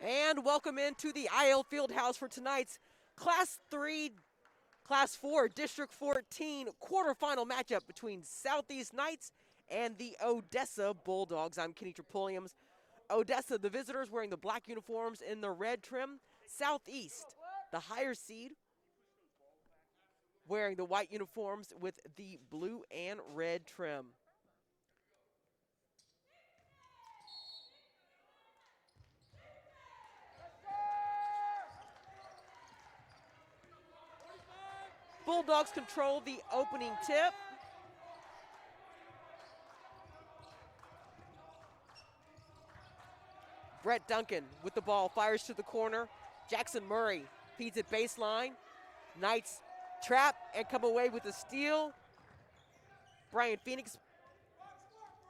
And welcome into the IL Fieldhouse for tonight's Class 4, District 14 quarterfinal matchup between Southeast Knights and the Odessa Bulldogs. I'm Kenny Tripulliams. Odessa, the visitors, wearing the black uniforms in the red trim. Southeast, the higher seed, wearing the white uniforms with the blue and red trim. Bulldogs control the opening tip. Brett Duncan with the ball, fires to the corner. Jackson Murray feeds it baseline. Knights trap and come away with a steal. Brian Phoenix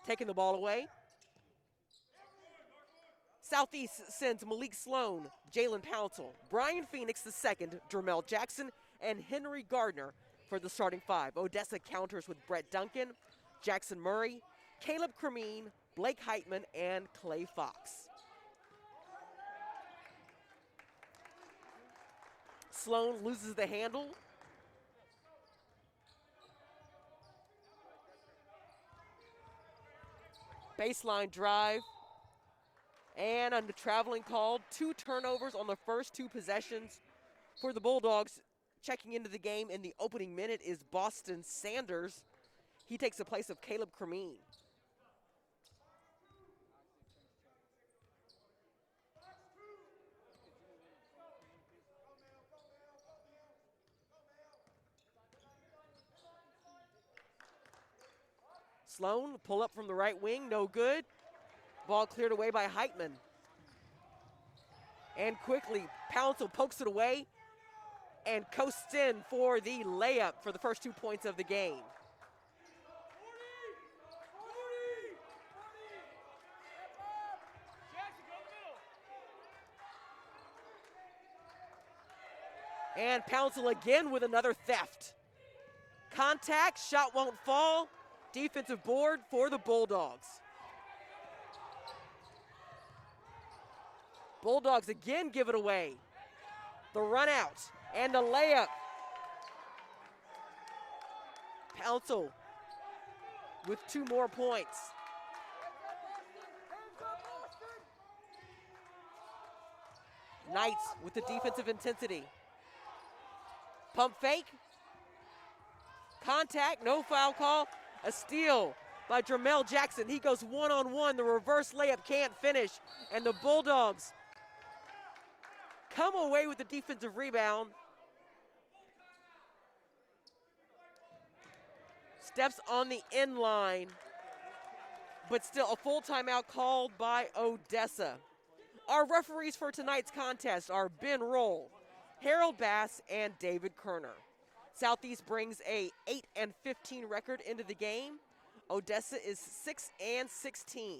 taking the ball away. Southeast sends Malik Sloan, Jalen Pouncil, Brian Phoenix the second, Jermel Jackson, and Henry Gardner for the starting five. Odessa counters with Brett Duncan, Jackson Murray, Caleb Cremeen, Blake Heitman, and Clay Fox. Sloan loses the handle. Baseline drive. And on the traveling call, 2 turnovers on the first 2 possessions for the Bulldogs. Checking into the game in the opening minute is Boston Sanders. He takes the place of Caleb Cremeen. Sloan, pull up from the right wing, no good. Ball cleared away by Heitman. And quickly, Pouncil pokes it away and coasts in for the layup for the first 2 points of the game. And Pouncil again with another theft. Contact, shot won't fall. Defensive board for the Bulldogs. Bulldogs again give it away. The run out and the layup. Pouncil with 2 more points. Knights with the defensive intensity. Pump fake. Contact, no foul call. A steal by Jermel Jackson. He goes one-on-one. The reverse layup can't finish. And the Bulldogs come away with the defensive rebound. Steps on the end line. But still a full timeout called by Odessa. Our referees for tonight's contest are Ben Roll, Harold Bass, and David Kerner. Southeast brings a 8-15 record into the game. Odessa is 6-16.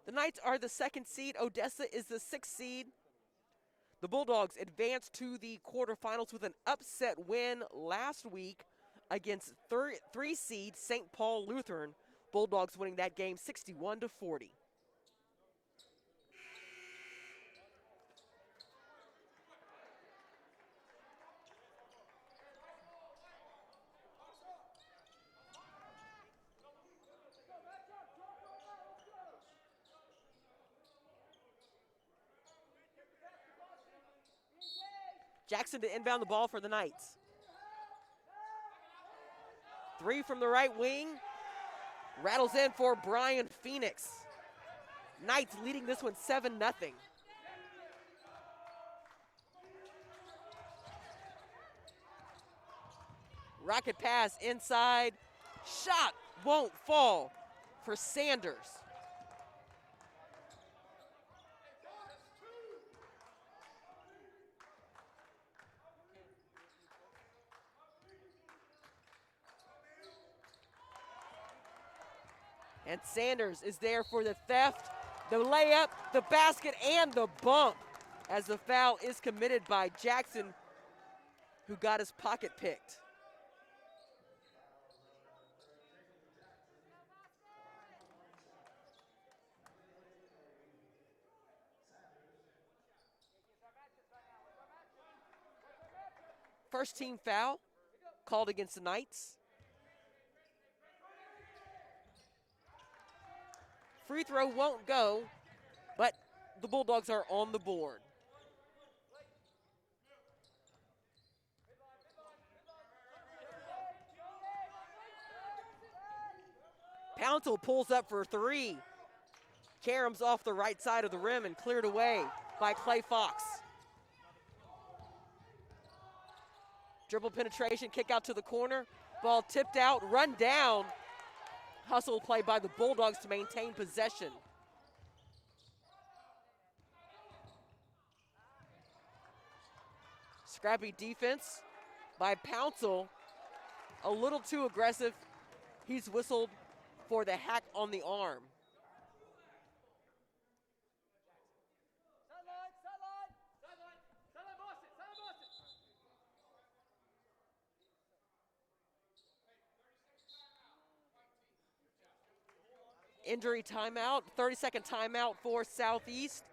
The Knights are the 2nd seed. Odessa is the 6th seed. The Bulldogs advanced to the quarterfinals with an upset win last week against 3 seed St. Paul Lutheran. Bulldogs winning that game 61-40. Jackson to inbound the ball for the Knights. 3 from the right wing. Rattles in for Brian Phoenix. Knights leading this one 7-0. Rocket pass inside. Shot won't fall for Sanders. And Sanders is there for the theft. The layup, the basket, and the bump as the foul is committed by Jackson, who got his pocket picked. First team foul called against the Knights. Free throw won't go, but the Bulldogs are on the board. Pouncil pulls up for three. Karam's off the right side of the rim and cleared away by Clay Fox. Dribble penetration, kick out to the corner. Ball tipped out, run down. Hustle play by the Bulldogs to maintain possession. Scrappy defense by Pouncil. A little too aggressive. He's whistled for the hack on the arm. Injury timeout, 30-second timeout for Southeast.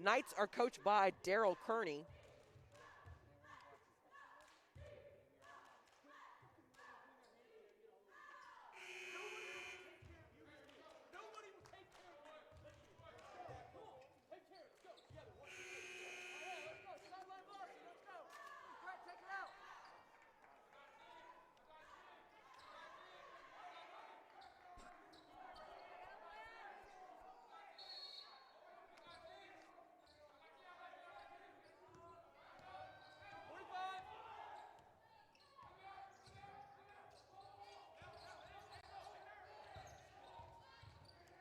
Knights are coached by Daryl Kearney.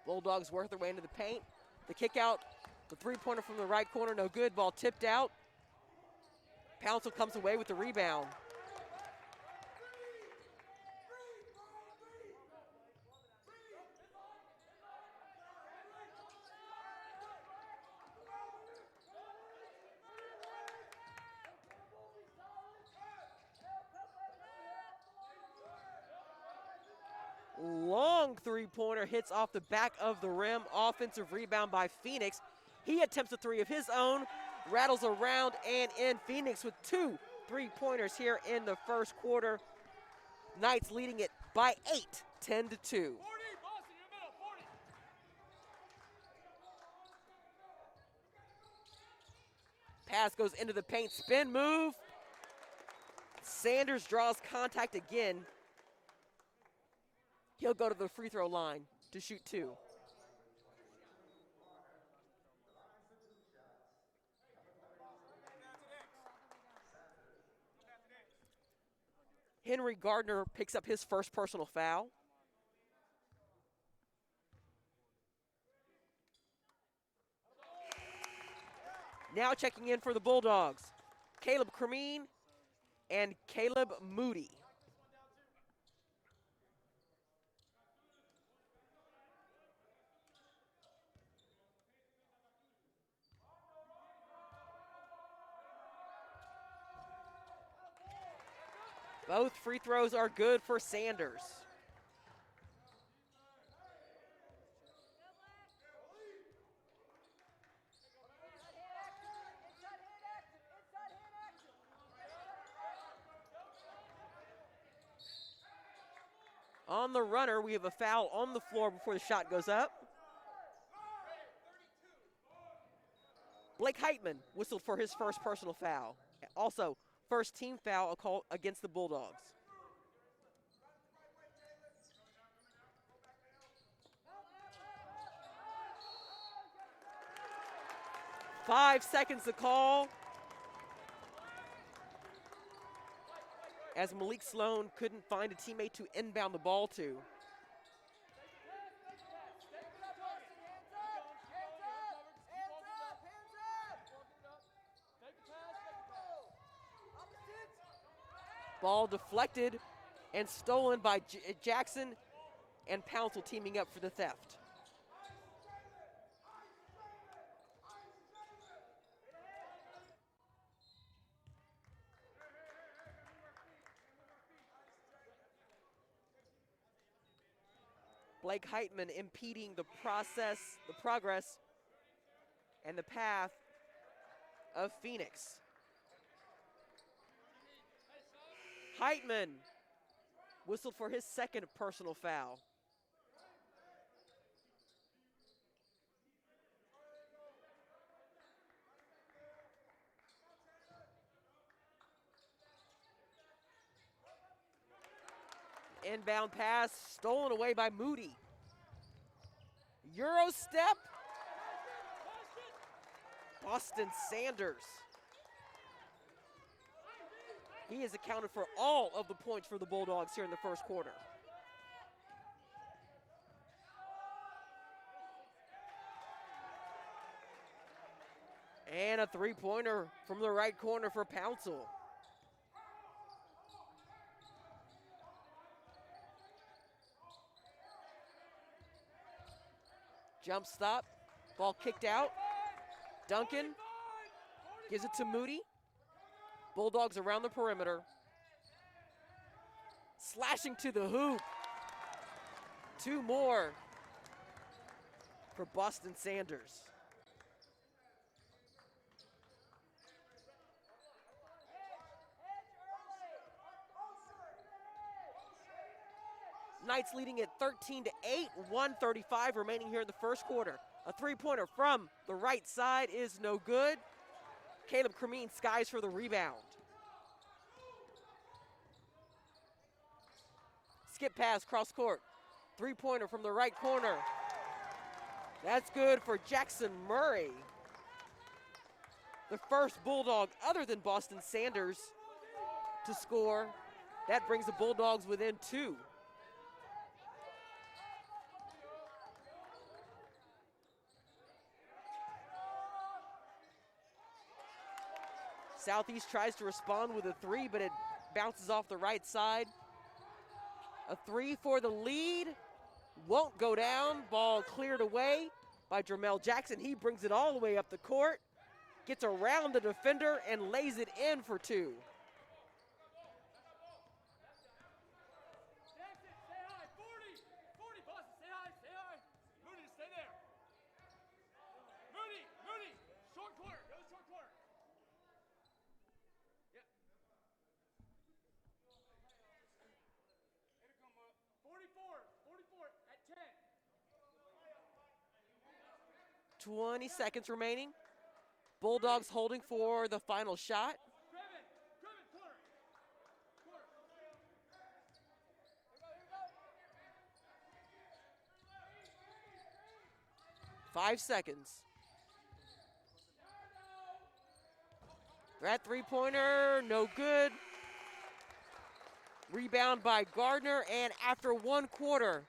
Bulldogs work their way into the paint. The kick out, the three-pointer from the right corner, no good. Ball tipped out. Pouncil comes away with the rebound. Long three-pointer hits off the back of the rim. Offensive rebound by Phoenix. He attempts a three of his own, rattles around and in. Phoenix with 2 3-pointers here in the first quarter. Knights leading it by 8, 10-2. Pass goes into the paint, spin move. Sanders draws contact again. He'll go to the free throw line to shoot 2. Henry Gardner picks up his first personal foul. Now checking in for the Bulldogs, Caleb Cremeen and Caleb Moody. Both free throws are good for Sanders. On the runner, we have a foul on the floor before the shot goes up. Blake Heitman whistled for his first personal foul. Also, first team foul call against the Bulldogs. Five seconds to call, as Malik Sloan couldn't find a teammate to inbound the ball to. Ball deflected and stolen by Jackson and Pouncil teaming up for the theft. Blake Heitman impeding the progress, and the path of Phoenix. Heitman whistled for his second personal foul. Inbound pass stolen away by Moody. Euro step. Boston Sanders. He has accounted for all of the points for the Bulldogs here in the first quarter. And a three-pointer from the right corner for Pouncil. Jump stop, ball kicked out. Duncan gives it to Moody. Bulldogs around the perimeter. Slashing to the hoop. Two more for Boston Sanders. Knights leading at 13-8, 1:35 remaining here in the first quarter. A three-pointer from the right side is no good. Caleb Cremeen skies for the rebound. Skip pass, cross court. Three-pointer from the right corner. That's good for Jackson Murray. The first Bulldog other than Boston Sanders to score. That brings the Bulldogs within two. Southeast tries to respond with a three, but it bounces off the right side. A three for the lead. Won't go down. Ball cleared away by Jermel Jackson. He brings it all the way up the court. Gets around the defender and lays it in for two. At 10. 20 seconds remaining. Bulldogs holding for the final shot. 5 seconds. That three-pointer, no good. Rebound by Gardner, and after one quarter,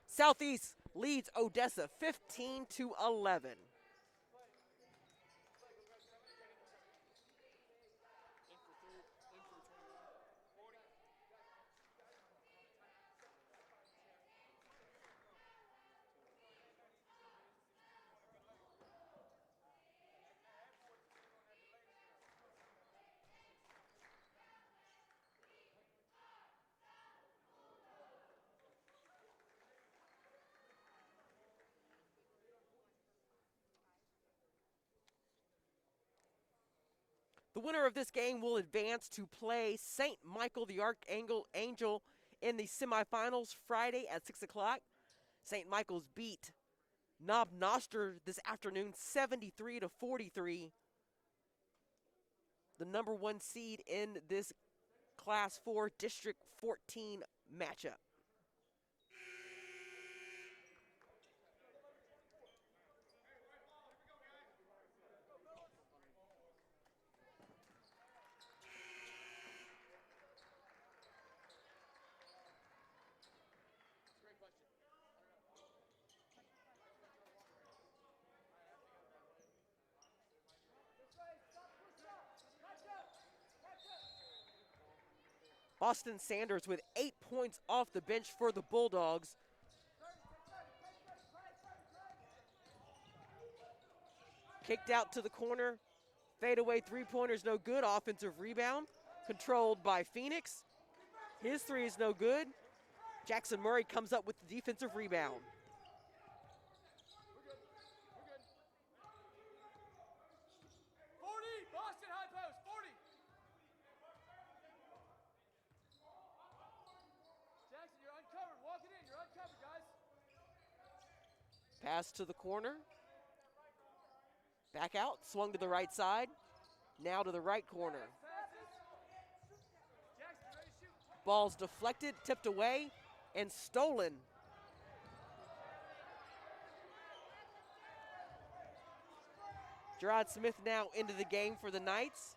Southeast leads Odessa 15-11. The winner of this game will advance to play St. Michael the Archangel in the semifinals Friday at 6 o'clock. St. Michael's beat Knob Noster this afternoon 73-43. The number one seed in this Class 4 District 14 matchup. Boston Sanders with 8 points off the bench for the Bulldogs. Kicked out to the corner. Fadeaway three-pointer's no good. Offensive rebound controlled by Phoenix. His three is no good. Jackson Murray comes up with the defensive rebound. Boston high post, 40. Jackson, you're uncovered. Walk it in. You're uncovered, guys. Pass to the corner. Back out, swung to the right side. Now to the right corner. Jackson, ready to shoot. Ball's deflected, tipped away, and stolen. Gerard Smith now into the game for the Knights.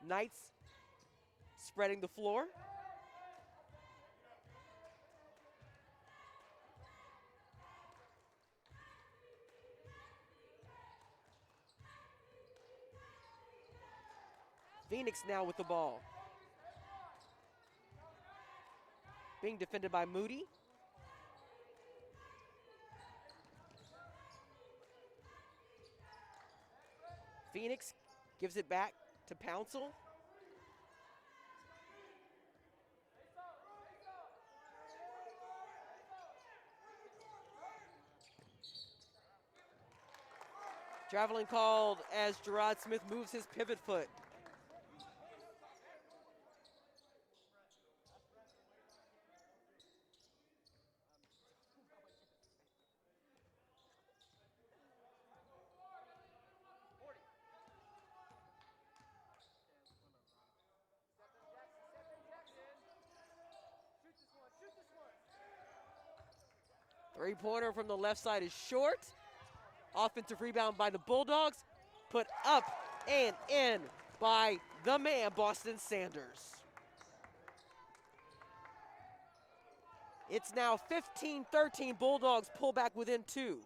Knights spreading the floor. Phoenix now with the ball. Being defended by Moody. Phoenix gives it back to Pouncil. Traveling called as Gerard Smith moves his pivot foot. Three-pointer from the left side is short. Offensive rebound by the Bulldogs. Put up and in by the man, Boston Sanders. It's now 15-13. Bulldogs pull back within 2.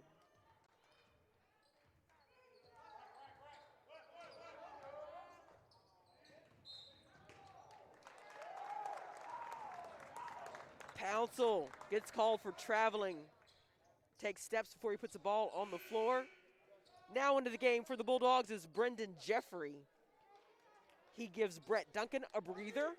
Pouncil gets called for traveling. Takes steps before he puts the ball on the floor. Now into the game for the Bulldogs is Brendan Jeffrey. He gives Brett Duncan a breather.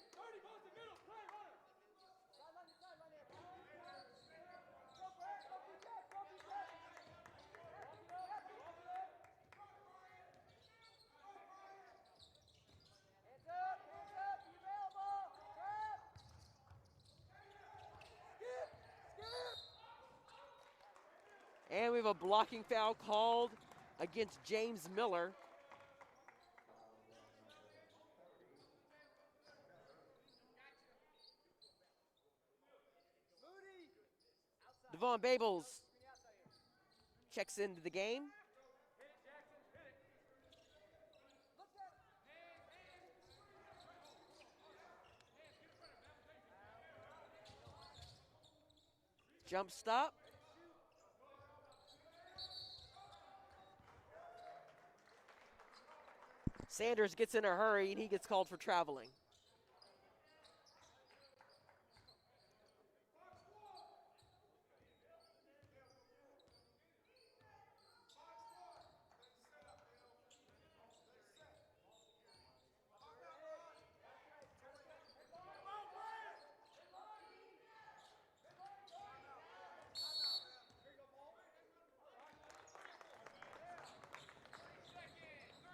And we have a blocking foul called against James Miller. Devon Babels checks into the game. Jump stop. Sanders gets in a hurry and he gets called for traveling.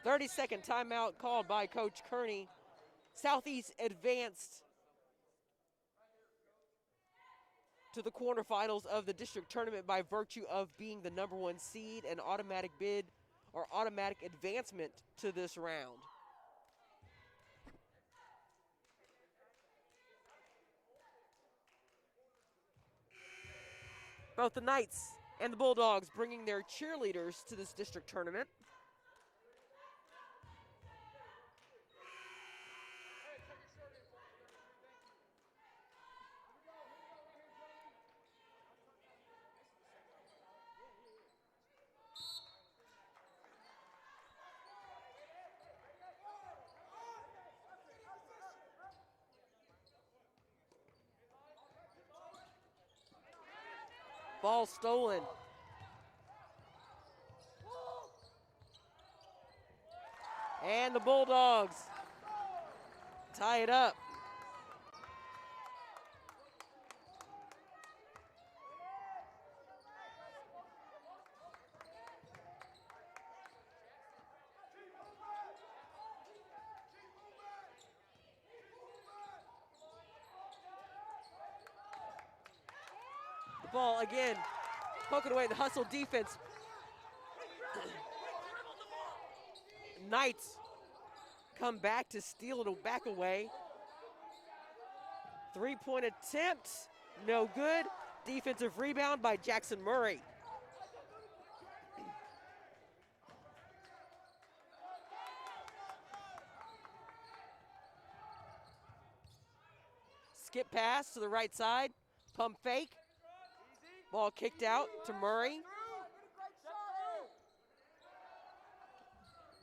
Thirty-second timeout called by Coach Kearney. Southeast advanced to the quarterfinals of the district tournament by virtue of being the #1 seed and automatic bid or automatic advancement to this round. Both the Knights and the Bulldogs bringing their cheerleaders to this district tournament. Ball stolen. And the Bulldogs tie it up. The ball again, poking away the hustle defense. Knights come back to steal it back away. 3-point attempt, no good. Defensive rebound by Jackson Murray. Skip pass to the right side, pump fake. Ball kicked out to Murray.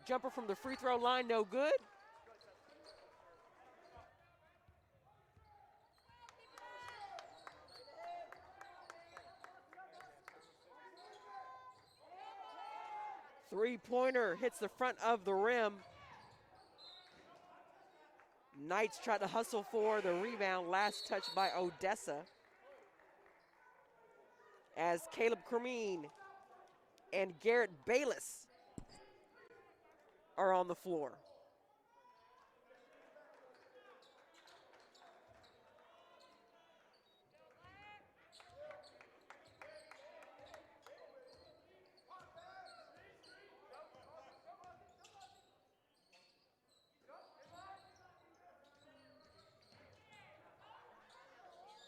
Jumper from the free throw line, no good. Three-pointer hits the front of the rim. Knights tried to hustle for the rebound, last touch by Odessa. As Caleb Cremeen and Garrett Bayless are on the floor.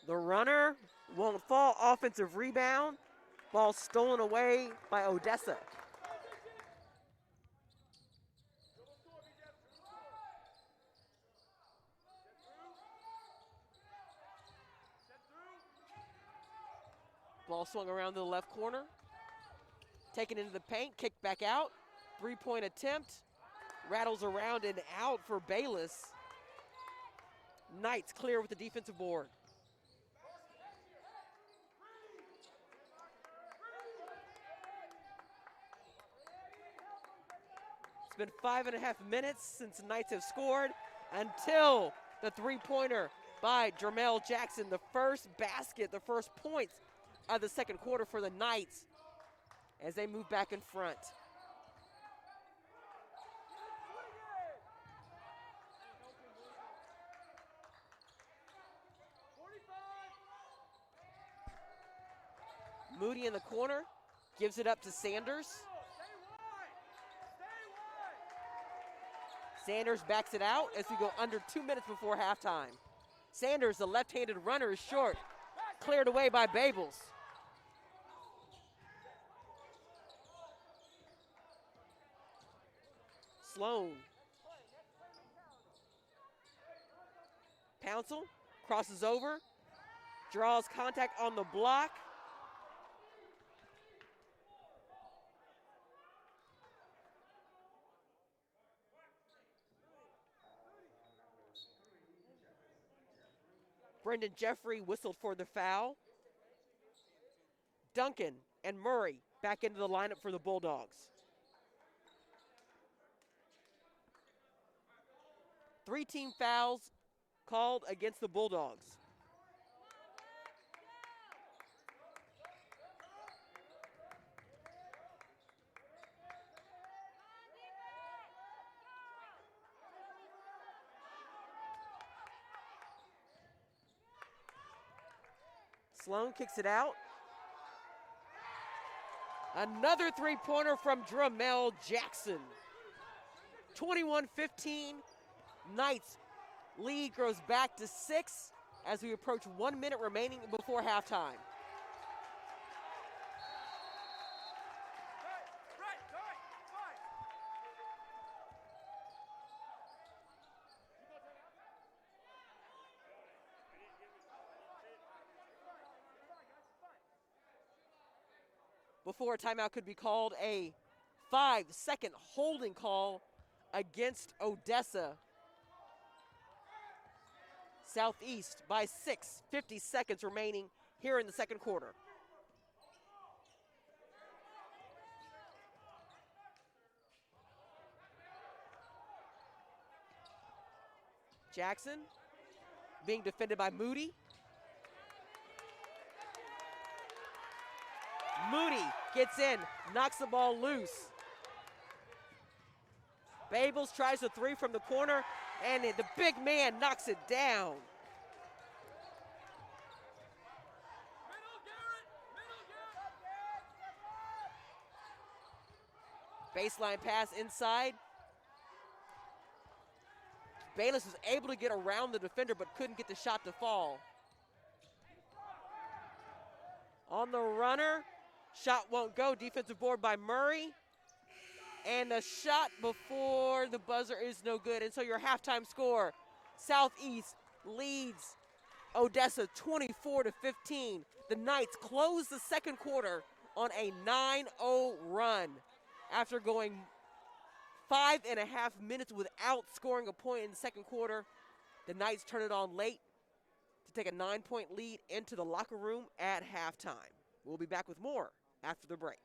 The runner won't fall, offensive rebound. Ball stolen away by Odessa. Ball swung around to the left corner. Taken into the paint, kicked back out. 3-point attempt. Rattles around and out for Bayless. Knights clear with the defensive board. It's been 5.5 minutes since the Knights have scored until the three-pointer by Jermel Jackson. The first basket, the first points of the second quarter for the Knights as they move back in front. Moody in the corner, gives it up to Sanders. Sanders backs it out as we go under 2 minutes before halftime. Sanders, the left-handed runner, is short. Cleared away by Babels. Sloan. Pouncil crosses over, draws contact on the block. Brendan Jeffrey whistled for the foul. Duncan and Murray back into the lineup for the Bulldogs. 3 team fouls called against the Bulldogs. Sloan kicks it out. Another three-pointer from Jermel Jackson. 21-15. Knights lead grows back to 6 as we approach 1 minute remaining before halftime. Before a timeout could be called, a 5-second holding call against Odessa. Southeast by 6, 50 seconds remaining here in the second quarter. Jackson being defended by Moody. Moody gets in, knocks the ball loose. Babels tries a three from the corner, and the big man knocks it down. Baseline pass inside. Bayless was able to get around the defender but couldn't get the shot to fall. On the runner, shot won't go. Defensive board by Murray. And the shot before the buzzer is no good. And so your halftime score, Southeast leads Odessa 24-15. The Knights close the second quarter on a 9-0 run after going 5.5 minutes without scoring a point in the second quarter. The Knights turn it on late to take a 9-point lead into the locker room at halftime. We'll be back with more after the break.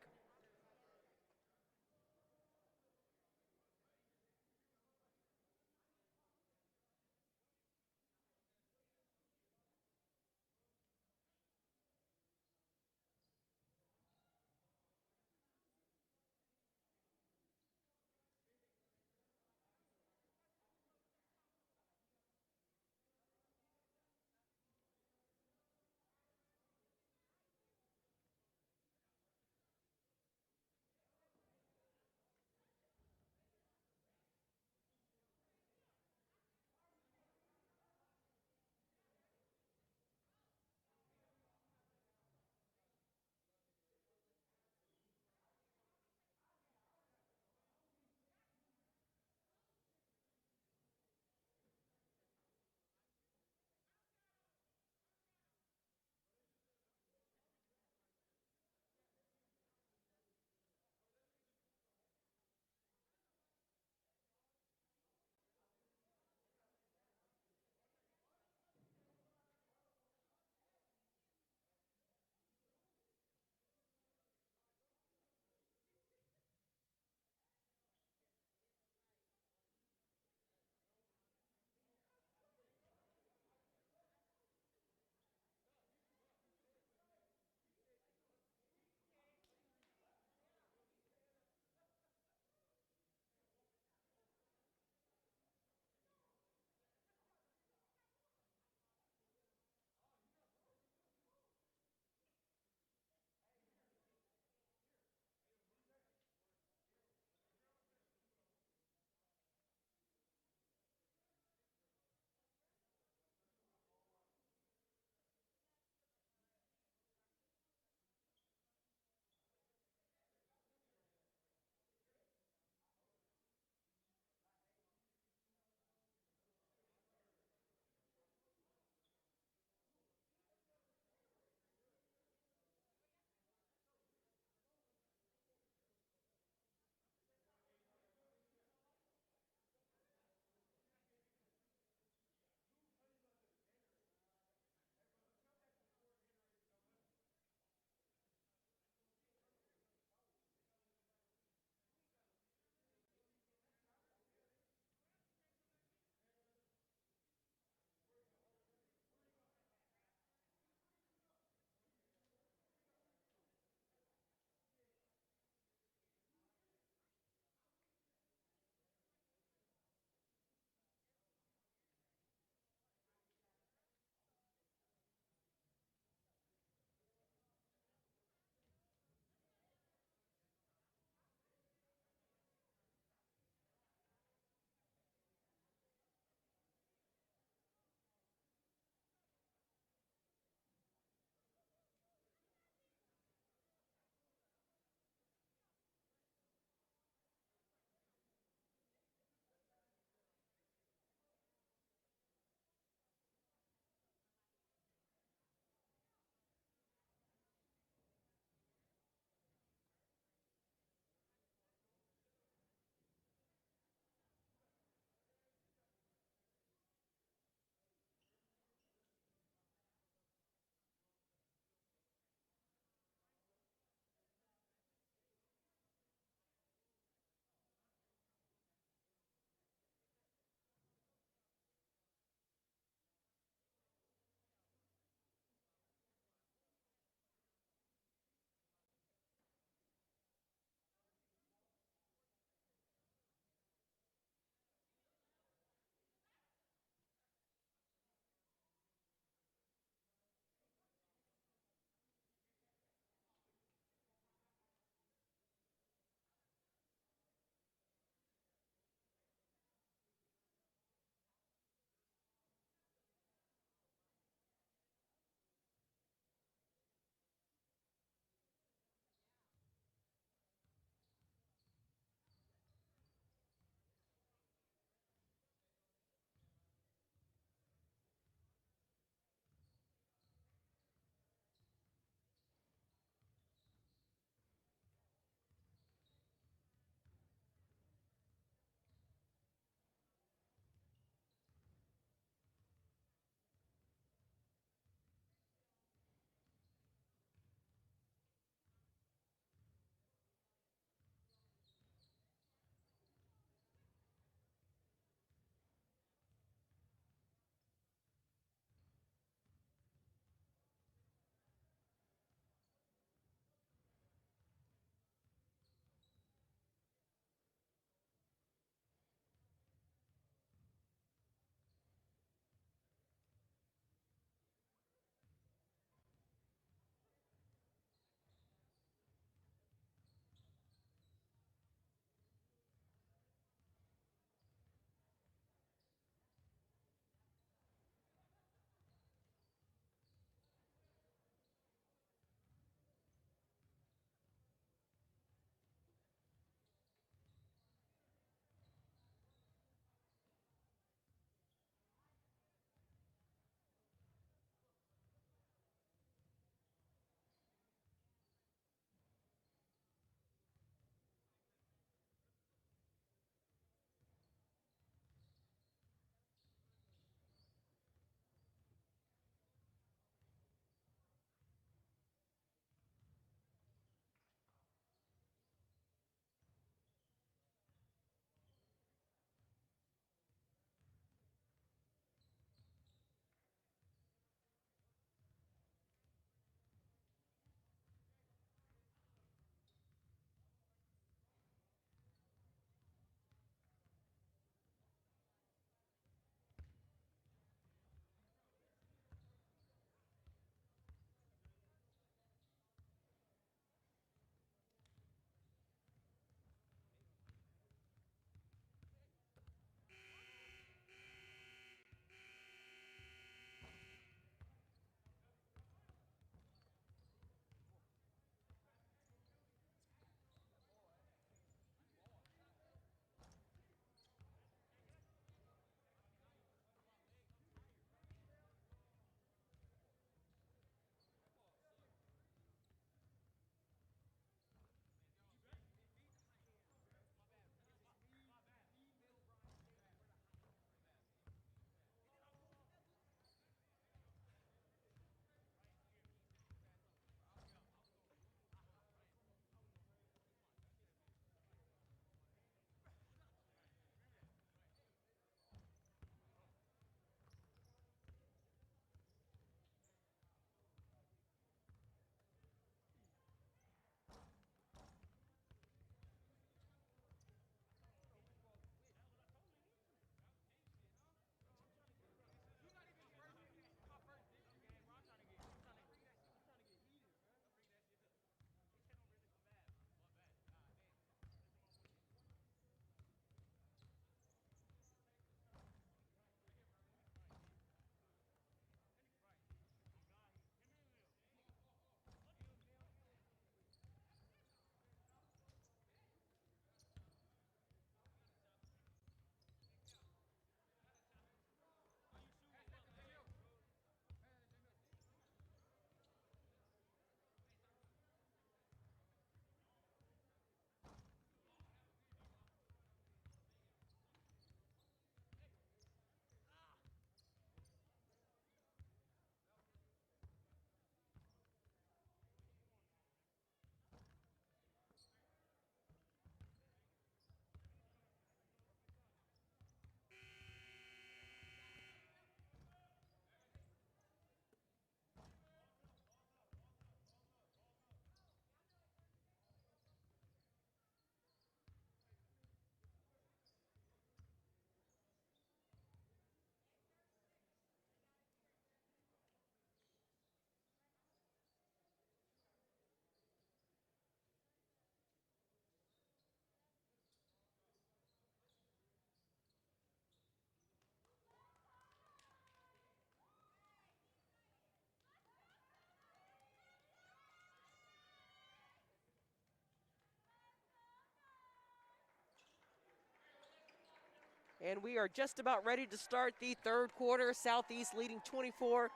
And we are just about ready to start the third quarter. Southeast leading 24-15.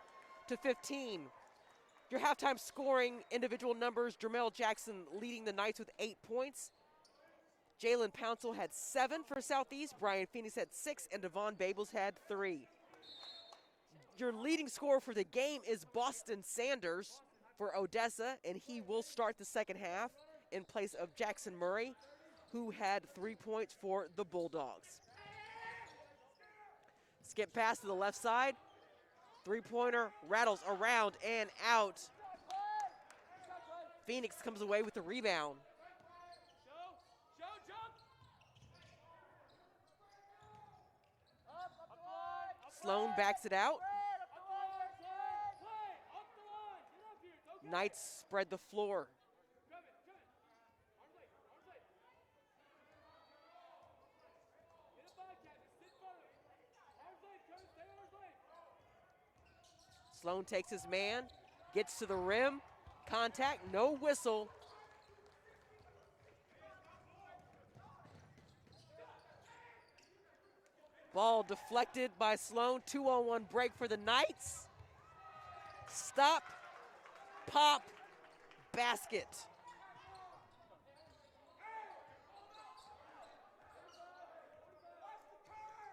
Your halftime scoring individual numbers, Jermel Jackson leading the Knights with 8 points. Jalen Pouncil had 7 for Southeast. Brian Phoenix had 6, and Devon Babels had 3. Your leading scorer for the game is Boston Sanders for Odessa, and he will start the second half in place of Jackson Murray, who had 3 points for the Bulldogs. Skip pass to the left side. Three-pointer rattles around and out. Phoenix comes away with the rebound. Sloan backs it out. Knights spread the floor. Sloan takes his man, gets to the rim, contact, no whistle. Ball deflected by Sloan, 2-on-1 break for the Knights. Stop, pop, basket.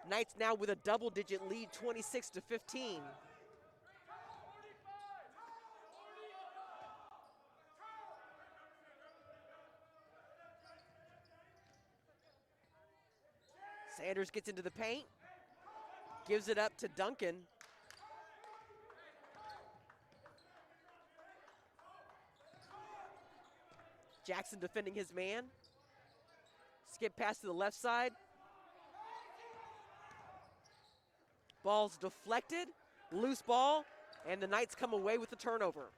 Knights now with a double-digit lead, 26-15. Sanders gets into the paint, gives it up to Duncan. Jackson defending his man. Skip pass to the left side. Ball's deflected, loose ball, and the Knights come away with the turnover.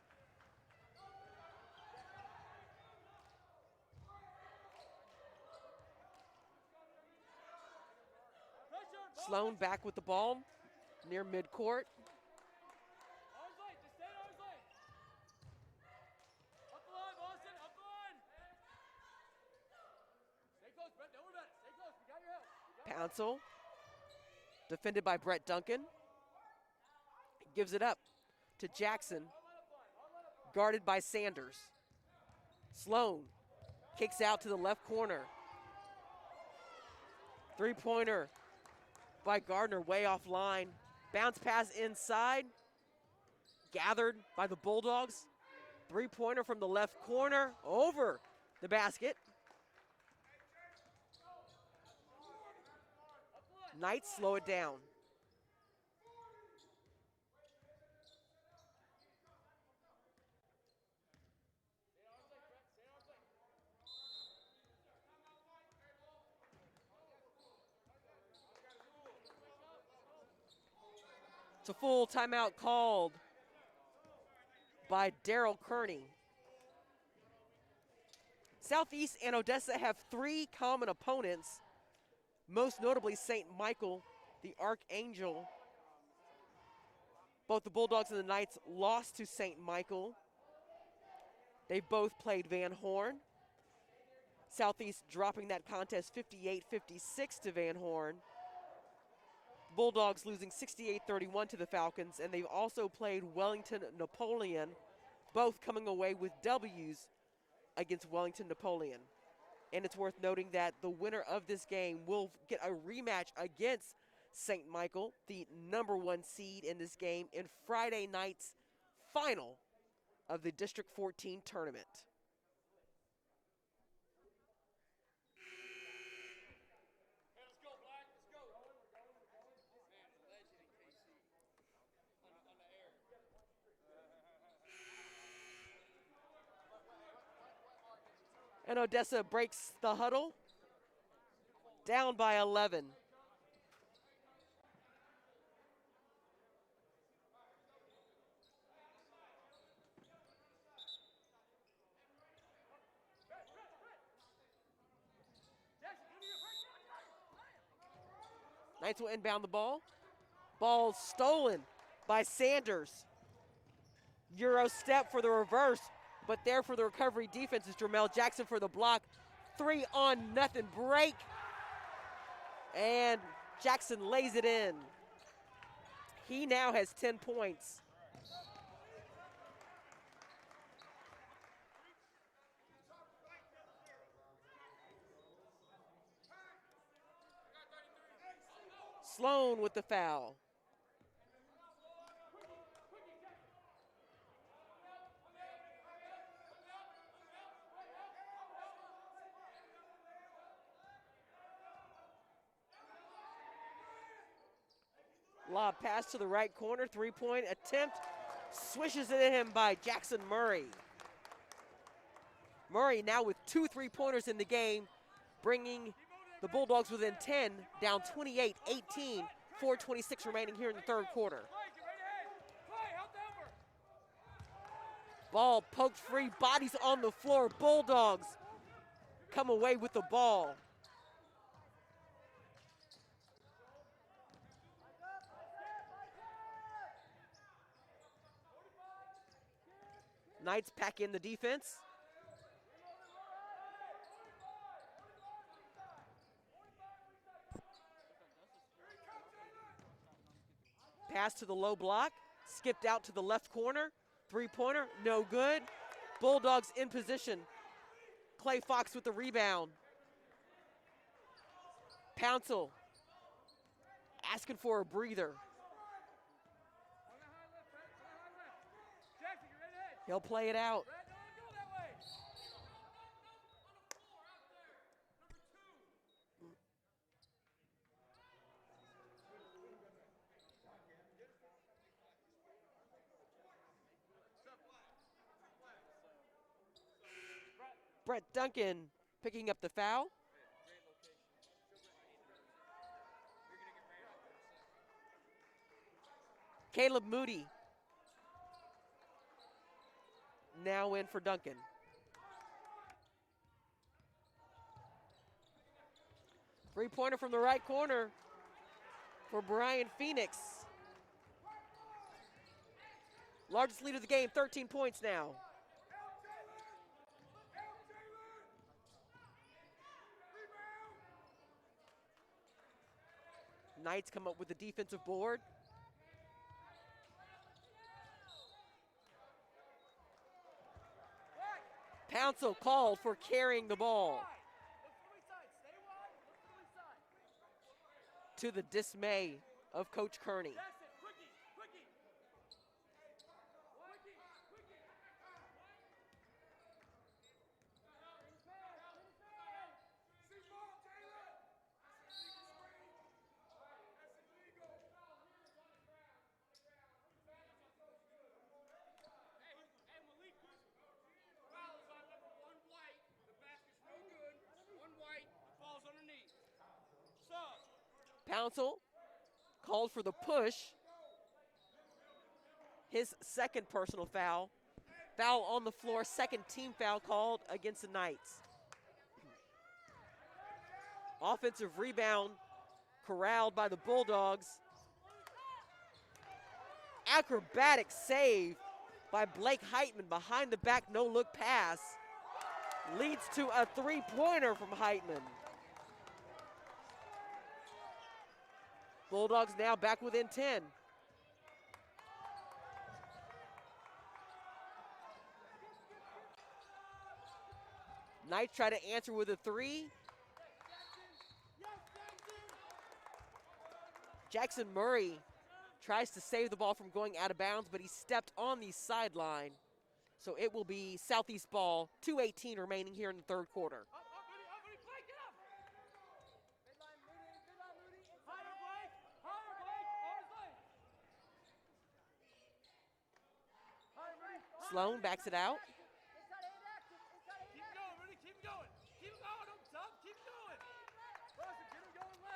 Sloan back with the ball near midcourt. Pouncil, defended by Brett Duncan. Gives it up to Jackson, guarded by Sanders. Sloan kicks out to the left corner. Three-pointer by Gardner, way offline. Bounce pass inside, gathered by the Bulldogs. Three-pointer from the left corner, over the basket. Knights slow it down. It's a full timeout called by Daryl Kearney. Southeast and Odessa have 3 common opponents, most notably St. Michael, the Archangel. Both the Bulldogs and the Knights lost to St. Michael. They both played Van Horn. Southeast dropping that contest 58-56 to Van Horn. Bulldogs losing 68-31 to the Falcons, and they've also played Wellington Napoleon, both coming away with W's against Wellington Napoleon. And it's worth noting that the winner of this game will get a rematch against St. Michael, the #1 seed in this game, in Friday night's final of the District 14 tournament. And Odessa breaks the huddle, down by 11. Knights will inbound the ball. Ball stolen by Sanders. Euro step for the reverse, but there for the recovery defense is Jermel Jackson for the block. 3-on-0 break. And Jackson lays it in. He now has 10 points. Sloan with the foul. Lob pass to the right corner, three-point attempt. Swishes it at him by Jackson Murray. Murray now with 2 3-pointers in the game, bringing the Bulldogs within 10, down 28-18, 4:26 remaining here in the third quarter. Ball poked free, bodies on the floor. Bulldogs come away with the ball. Knights pack in the defense. Pass to the low block, skipped out to the left corner. Three-pointer, no good. Bulldogs in position. Clay Fox with the rebound. Pouncil asking for a breather. He'll play it out. Brett Duncan picking up the foul. Caleb Moody now in for Duncan. Three-pointer from the right corner for Brian Phoenix. Largest lead of the game, 13 points now. Knights come up with the defensive board. Pouncil called for carrying the ball. To the dismay of Coach Kearney. Pouncil called for the push. His second personal foul. Foul on the floor, second team foul called against the Knights. Offensive rebound corralled by the Bulldogs. Acrobatic save by Blake Heitman, behind the back no-look pass. Leads to a three-pointer from Heitman. Bulldogs now back within 10. Knights try to answer with a three. Jackson Murray tries to save the ball from going out of bounds, but he stepped on the sideline. So it will be Southeast ball, 2:18 remaining here in the third quarter. Sloan backs it out.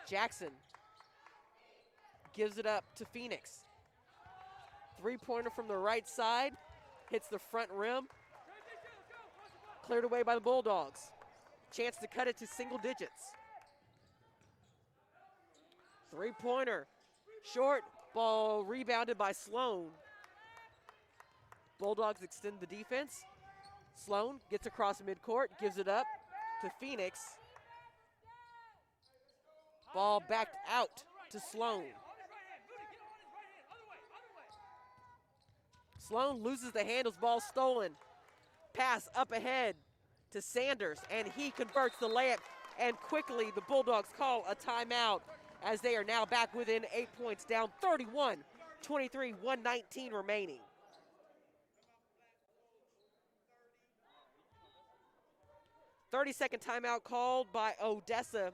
Jackson gives it up to Phoenix. Three-pointer from the right side, hits the front rim. Cleared away by the Bulldogs. Chance to cut it to single digits. Three-pointer, short, ball rebounded by Sloan. Bulldogs extend the defense. Sloan gets across midcourt, gives it up to Phoenix. Ball backed out to Sloan. On his right hand. Moody, get on his right hand. Other way. Other way. Sloan loses the handles, ball stolen. Pass up ahead to Sanders, and he converts the layup. And quickly, the Bulldogs call a timeout as they are now back within 8 points, down 31-23, 1:19 remaining. "30-second timeout called by Odessa.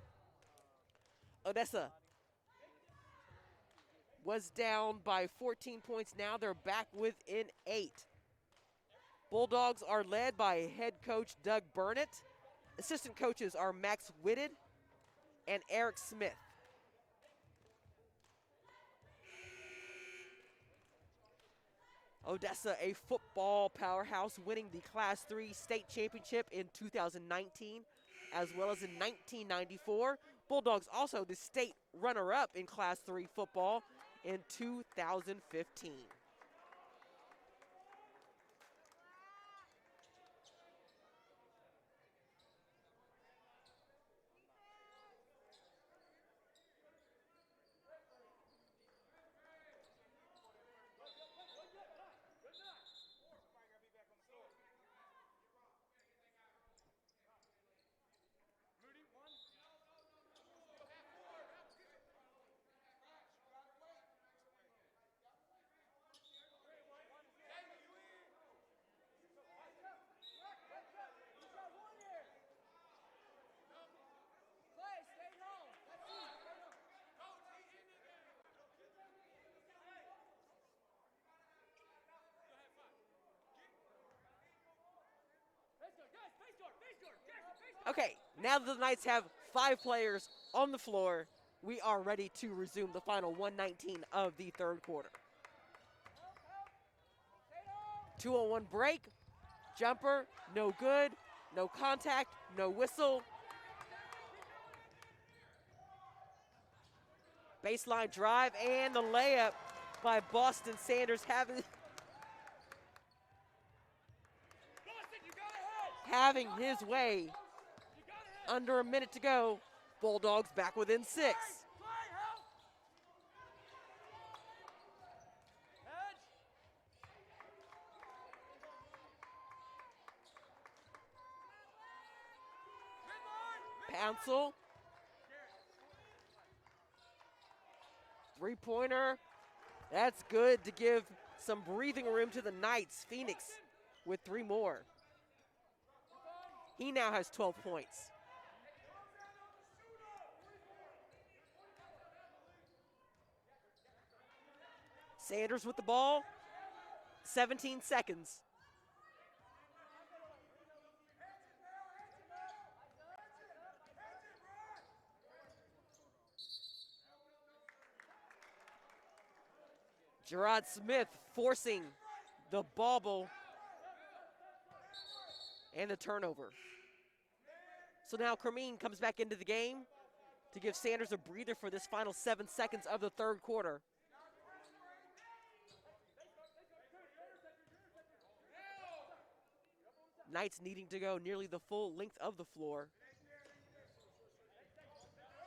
Odessa was down by 14 points. Now they're back within 8. Bulldogs are led by head coach Doug Burnett. Assistant coaches are Max Whitted and Eric Smith. Odessa, a football powerhouse, winning the Class 3 state championship in 2019, as well as in 1994. Bulldogs also the state runner-up in Class 3 football in 2015. Moody, one. Play, stay home. That's it. Face guard, guys, face guard, face guard, guys, face guard. Okay, now that the Knights have 5 players on the floor, we are ready to resume the final 1:19 of the third quarter. 2-on-1 break, jumper, no good, no contact, no whistle. Baseline drive and the layup by Boston Sanders Boston, you got ahead. having his way. You got ahead. Under a minute to go, Bulldogs back within 6. Play, help. Edge. Pouncil. Three-pointer. That's good to give some breathing room to the Knights. Phoenix with 3 more. He now has 12 points. Sanders with the ball. 17 seconds. Gerard Smith forcing the bobble and the turnover. So now Cremeen comes back into the game to give Sanders a breather for this final 7 seconds of the third quarter. Knights needing to go nearly the full length of the floor.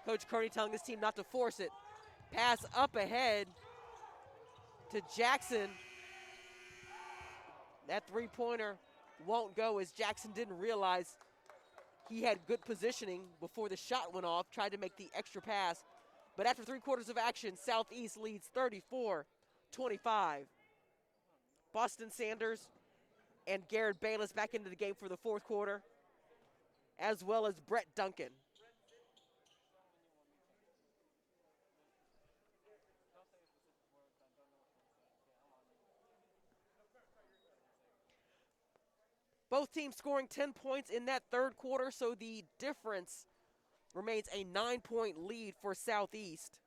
Coach Kearney telling his team not to force it. Pass up ahead to Jackson. That three-pointer won't go as Jackson didn't realize he had good positioning before the shot went off, tried to make the extra pass. But after 3 quarters of action, Southeast leads 34-25. Boston Sanders and Garrett Bayless back into the game for the fourth quarter, as well as Brett Duncan. Both teams scoring 10 points in that third quarter, so the difference remains a 9-point lead for Southeast.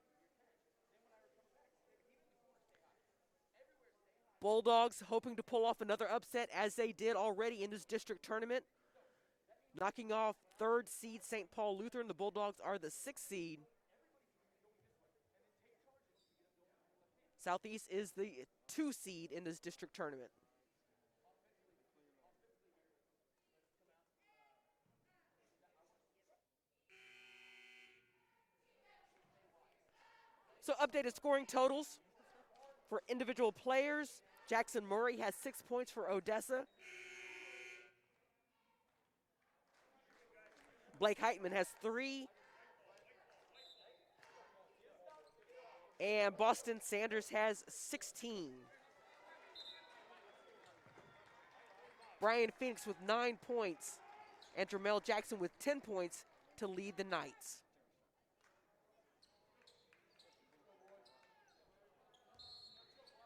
Bulldogs hoping to pull off another upset as they did already in this district tournament. Knocking off 3rd seed St. Paul Lutheran. The Bulldogs are the 6th seed. Southeast is the 2 seed in this district tournament. So updated scoring totals for individual players. Jackson Murray has 6 points for Odessa. Blake Heitman has 3. And Boston Sanders has 16. Brian Phoenix with 9 points. And Jermel Jackson with 10 points to lead the Knights.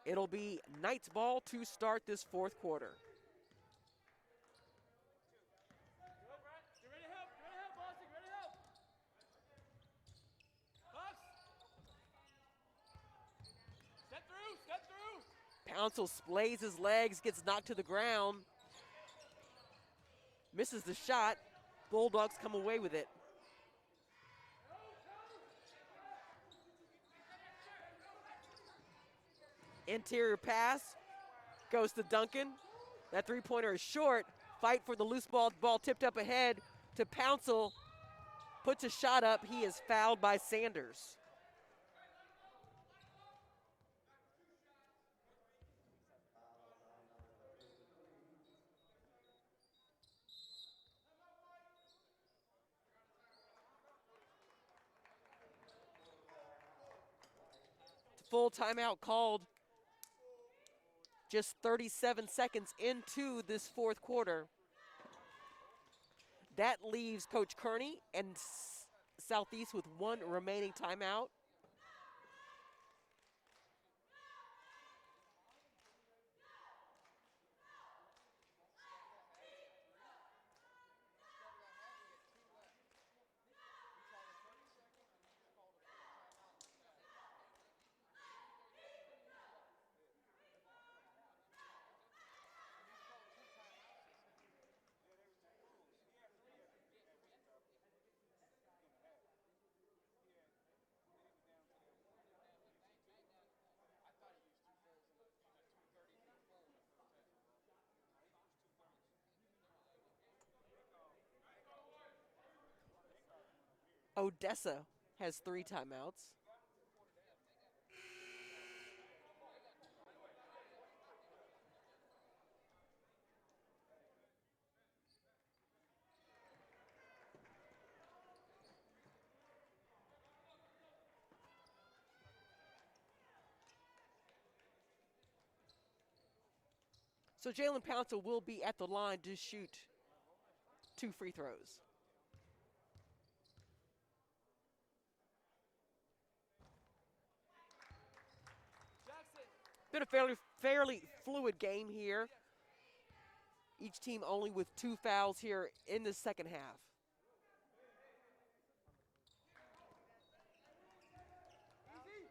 It'll be Knights ball to start this fourth quarter. Get ready to help. Get ready to help, Boston. Get ready to help. Box. Step through. Step through. Pouncil splays his legs, gets knocked to the ground. Misses the shot. Bulldogs come away with it. Interior pass goes to Duncan. That three-pointer is short. Fight for the loose ball. Ball tipped up ahead to Pouncil. Puts a shot up. He is fouled by Sanders. Full timeout called just 37 seconds into this fourth quarter. That leaves Coach Kearney and Southeast with 1 remaining timeout. Odessa has 3 timeouts. So Jalen Pouncil will be at the line to shoot 2 free throws. Jackson. Been a fairly fluid game here. Each team only with 2 fouls here in the second half.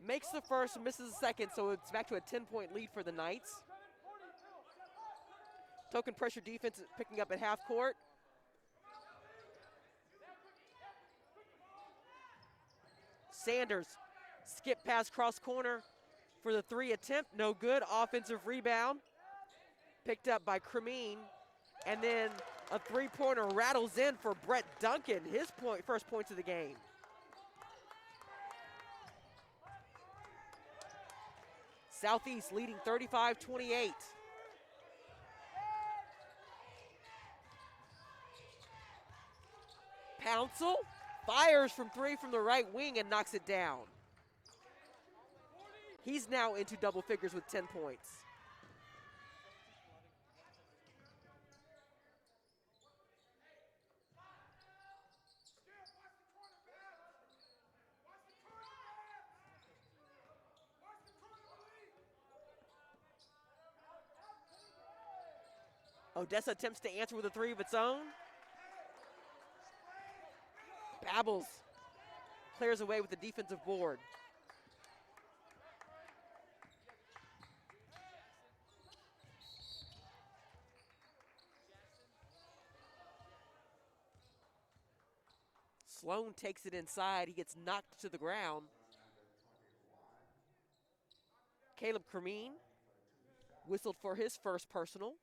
Makes the first, misses the second, so it's back to a 10-point lead for the Knights. Token pressure defense is picking up at half court. Sanders, skip pass cross corner for the 3 attempt, no good. Offensive rebound, picked up by Cremeen. And then a 3-pointer rattles in for Brett Duncan, his first points of the game. Southeast leading 35-28. Pouncil fires from 3 from the right wing and knocks it down. He's now into double figures with 10 points. Odessa attempts to answer with a 3 of its own. Babbles clears away with the defensive board. Sloan takes it inside. He gets knocked to the ground. Caleb Cremeen whistled for his first personal.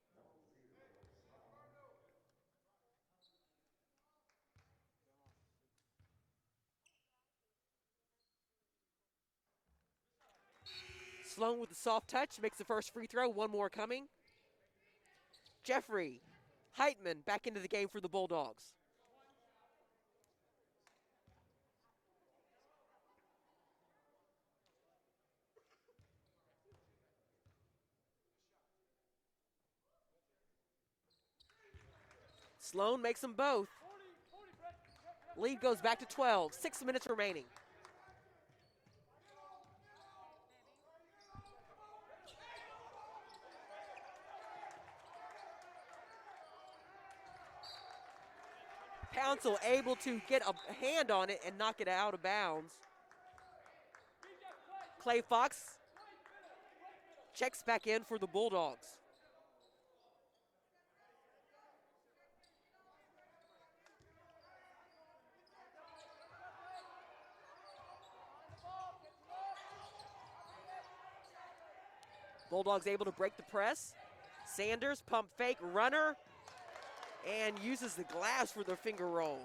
Sloan with the soft touch makes the first free throw. One more coming. Jeffrey Heitman back into the game for the Bulldogs. Sloan makes them both. Lead goes back to 12. 6 minutes remaining. Pouncil able to get a hand on it and knock it out of bounds. Clay Fox checks back in for the Bulldogs. Bulldogs able to break the press. Sanders, pump fake, runner, and uses the glass for their finger roll.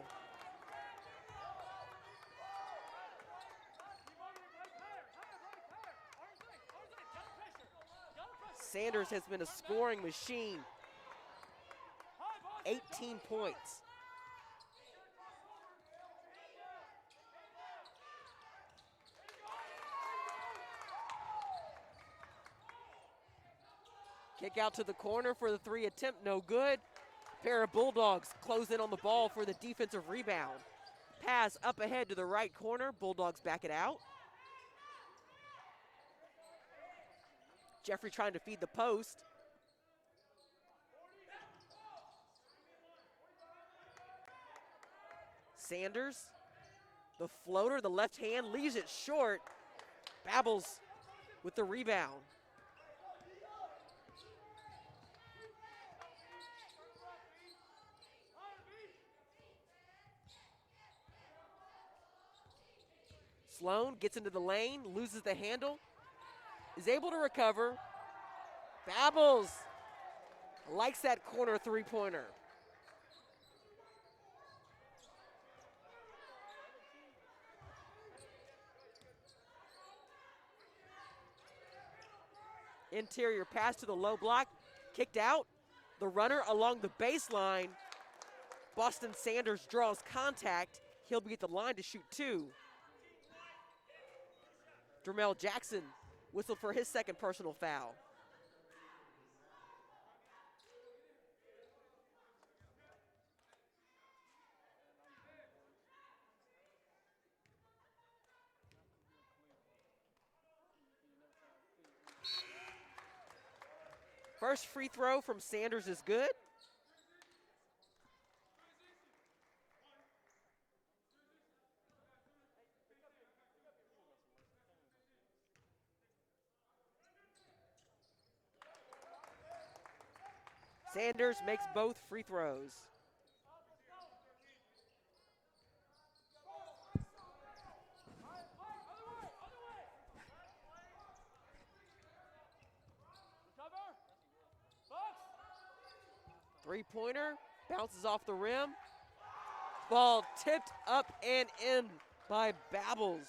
Sanders has been a scoring machine. 18 points. Kick out to the corner for the three attempt, no good. Pair of Bulldogs close in on the ball for the defensive rebound. Pass up ahead to the right corner, Bulldogs back it out. Jeffrey trying to feed the post. Sanders, the floater, the left hand, leaves it short. Babbles with the rebound. Sloan gets into the lane, loses the handle, is able to recover. Babbles likes that corner three-pointer. Interior pass to the low block, kicked out. The runner along the baseline. Boston Sanders draws contact. He'll be at the line to shoot two. Jermel Jackson whistled for his second personal foul. First free throw from Sanders is good. Sanders makes both free throws. Three-pointer, bounces off the rim. Ball tipped up and in by Babbles.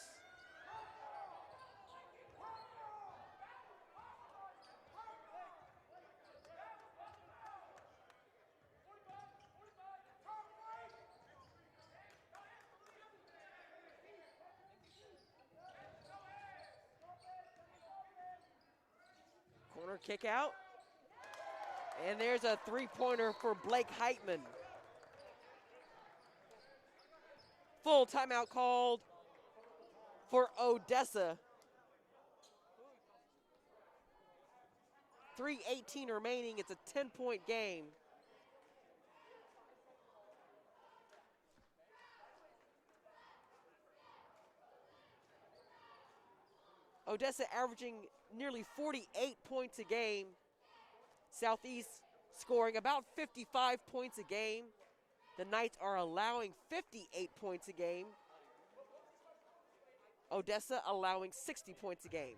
Corner kick out. And there's a three-pointer for Blake Heitman. Full timeout called for Odessa. 3:18 remaining. It's a 10-point game. Odessa averaging nearly 48 points a game. Southeast scoring about 55 points a game. The Knights are allowing 58 points a game. Odessa allowing 60 points a game.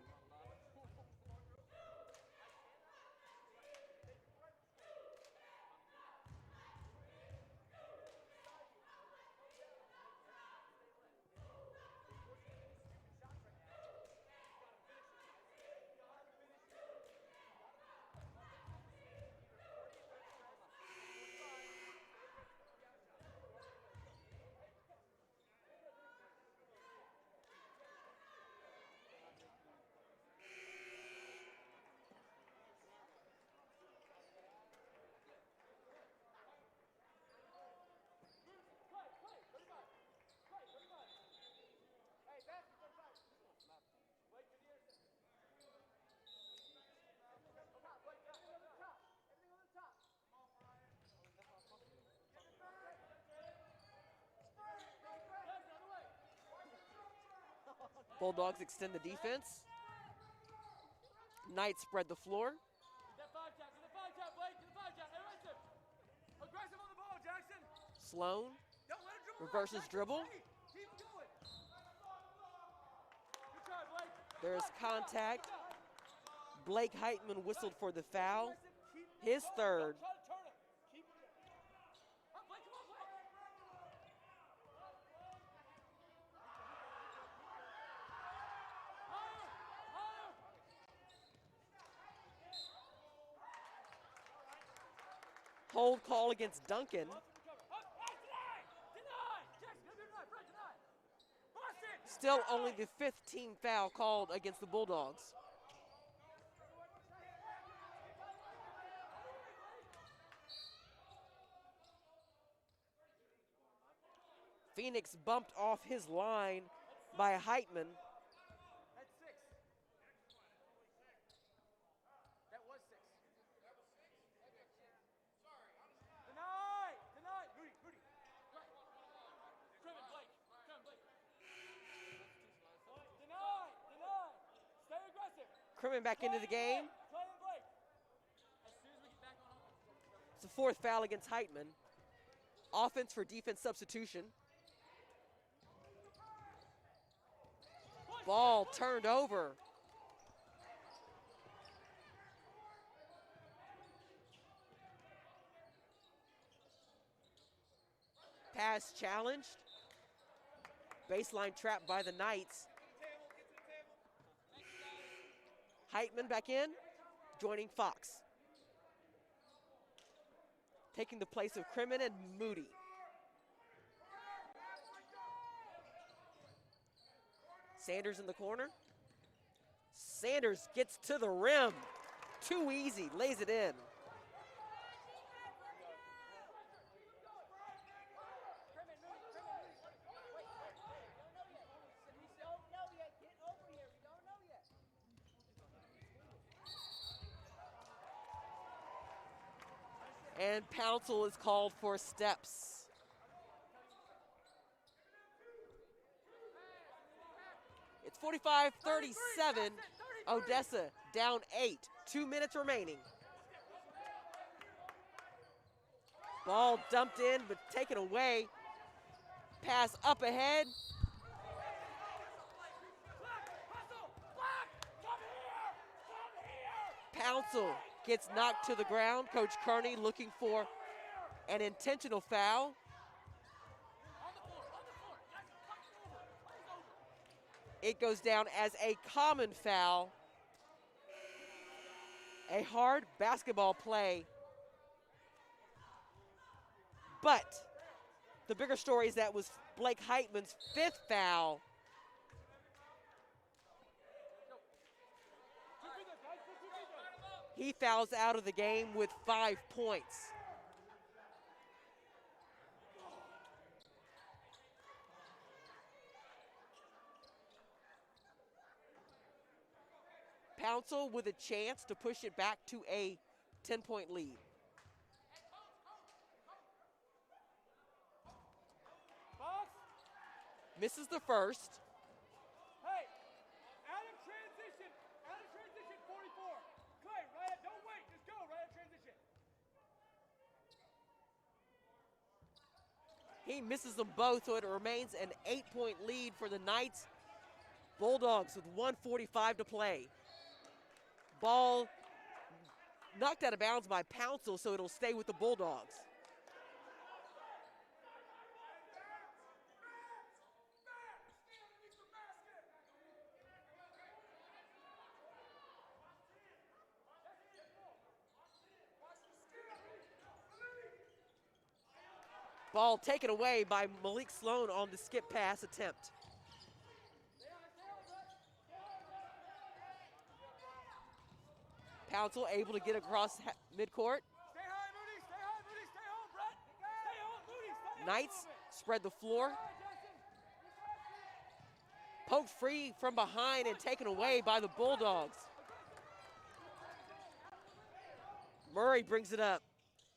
Bulldogs extend the defense. Knights spread the floor. Get that 5 tap. Get the 5 tap, Blake. Get the 5 tap. Aggressive. Aggressive on the ball, Jackson. Sloan Don't let him dribble. reverses Jackson, dribble. stay. Keep going. Good try, Blake. There's Good contact. job. Blake Heitman whistled for the foul. Aggressive. Keep His going. third. Don't try to turn it. Keep it. Blake, come on, Blake. Higher. Higher. Hold call against Duncan. Still only the 15th foul called against the Bulldogs. Phoenix bumped off his line by Heitman. That's 6. That was 6. Deny! Deny! Moody, Moody. Crimmon, Blake. Crimmon, Blake. Deny! Deny! Stay aggressive. Crimmon back into the game. Play in Blake. As soon as we get back on offense. It's the 4th foul against Heitman. Offense for defense substitution. Ball turned over. Pass challenged. Baseline trap by the Knights. Heitman back in, joining Fox. Taking the place of Crimmon and Moody. Sanders in the corner. Sanders gets to the rim. Too easy, lays it in. And Pouncil is called for steps. It's 45-37. Odessa down 8. 2 minutes remaining. Ball dumped in but taken away. Pass up ahead. Pouncil gets knocked to the ground. Coach Kearney looking for an intentional foul. It goes down as a common foul. A hard basketball play. But the bigger story is that was Blake Heitman's 5th foul. He fouls out of the game with 5 points. Pouncil with a chance to push it back to a 10-point lead. Fox. Misses the first. Hey, out of transition. Out of transition, 44. Clay, right at, don't wait, just go right at transition. He misses them both, so it remains an 8-point lead for the Knights. Bulldogs with 1:45 to play. Ball knocked out of bounds by Pouncil, so it'll stay with the Bulldogs. Ball taken away by Malik Sloan on the skip pass attempt. Pouncil able to get across midcourt. Stay high, Moody, stay high, Moody, stay home, Brett. Stay home, Moody, stay home. Knights spread the floor. Stay high, Jackson. Poked free from behind and taken away by the Bulldogs. Murray brings it up,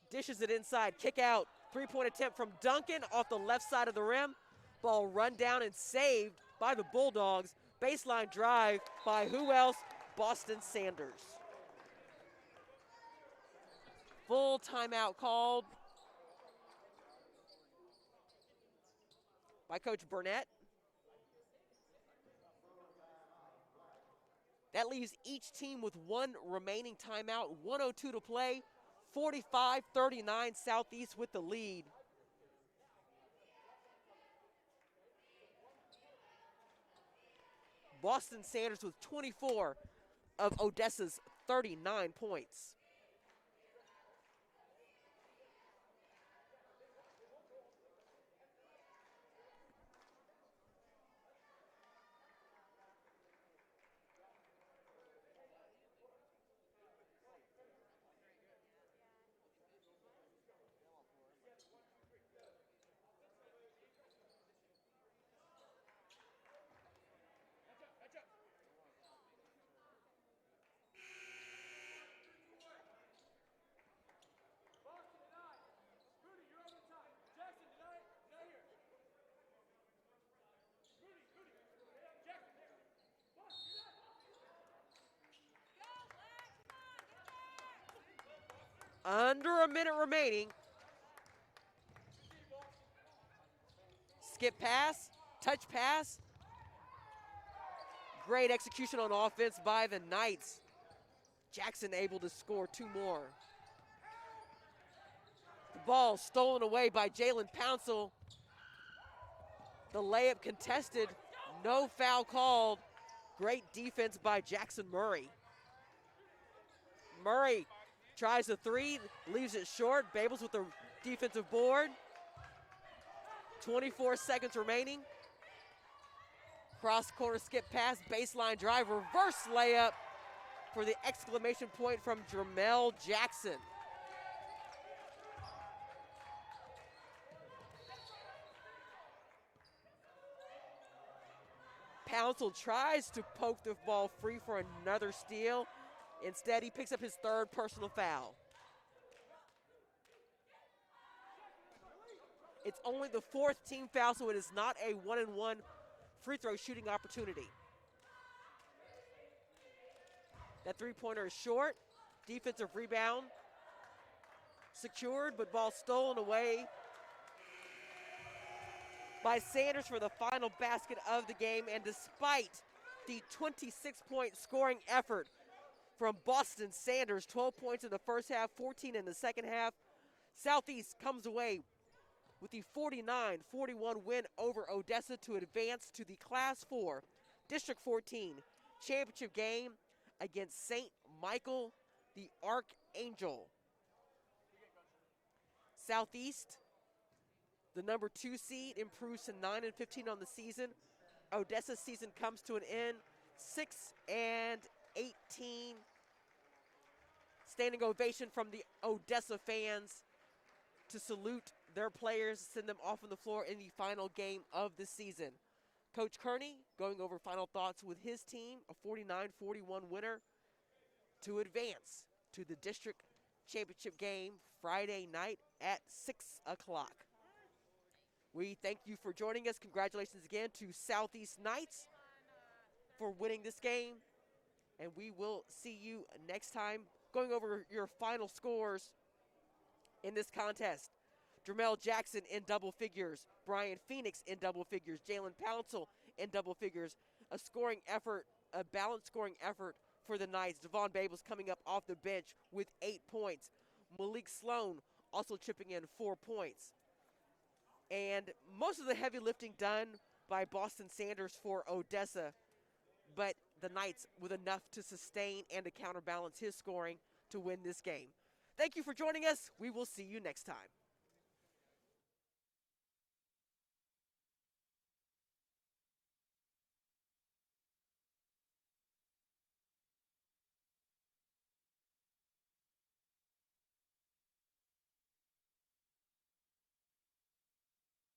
dishes it inside, kick out. 3-point attempt from Duncan off the left side of the rim. Ball run down and saved by the Bulldogs. Baseline drive by who else? Boston Sanders. Full timeout called by Coach Burnett. That leaves each team with one remaining timeout, 1:02 to play, 45-39 Southeast with the lead. Boston Sanders with 24 of Odessa's 39 points. Boston denied. Moody, you're over time. Jackson denied. Deny here. Moody. Jackson there. Boston denied. Under a minute remaining. Skip pass, touch pass. Great execution on offense by the Knights. Jackson able to score two more. The ball stolen away by Jalen Pouncil. The layup contested, no foul called. Great defense by Jackson Murray. Murray tries a three, leaves it short. Babels with the defensive board. 24 seconds remaining. Cross corner skip pass, baseline drive, reverse layup for the exclamation point from Jermel Jackson. Pouncil tries to poke the ball free for another steal. Instead, he picks up his third personal foul. It's only the fourth team foul, so it is not a 1-and-1 free throw shooting opportunity. That three-pointer is short. Defensive rebound secured, but ball stolen away by Sanders for the final basket of the game. And despite the 26-point scoring effort from Boston Sanders, 12 points in the first half, 14 in the second half, Southeast comes away with the 49-41 win over Odessa to advance to the Class 4 District 14 championship game against St. Michael the Archangel. Southeast, the number 2 seed, improves to 9-15 on the season. Odessa's season comes to an end, 6-18. Standing ovation from the Odessa fans to salute their players, send them off on the floor in the final game of the season. Coach Kearney going over final thoughts with his team, a 49-41 winner to advance to the district championship game Friday night at 6 o'clock. We thank you for joining us. Congratulations again to Southeast Knights for winning this game. And we will see you next time going over your final scores in this contest. Jermel Jackson in double figures. Brian Phoenix in double figures. Jalen Pouncil in double figures. A scoring effort, a balanced scoring effort for the Knights. Devon Babels coming up off the bench with 8 points. Malik Sloan also chipping in 4 points. And most of the heavy lifting done by Boston Sanders for Odessa, but the Knights with enough to sustain and to counterbalance his scoring to win this game. Thank you for joining us. We will see you next time.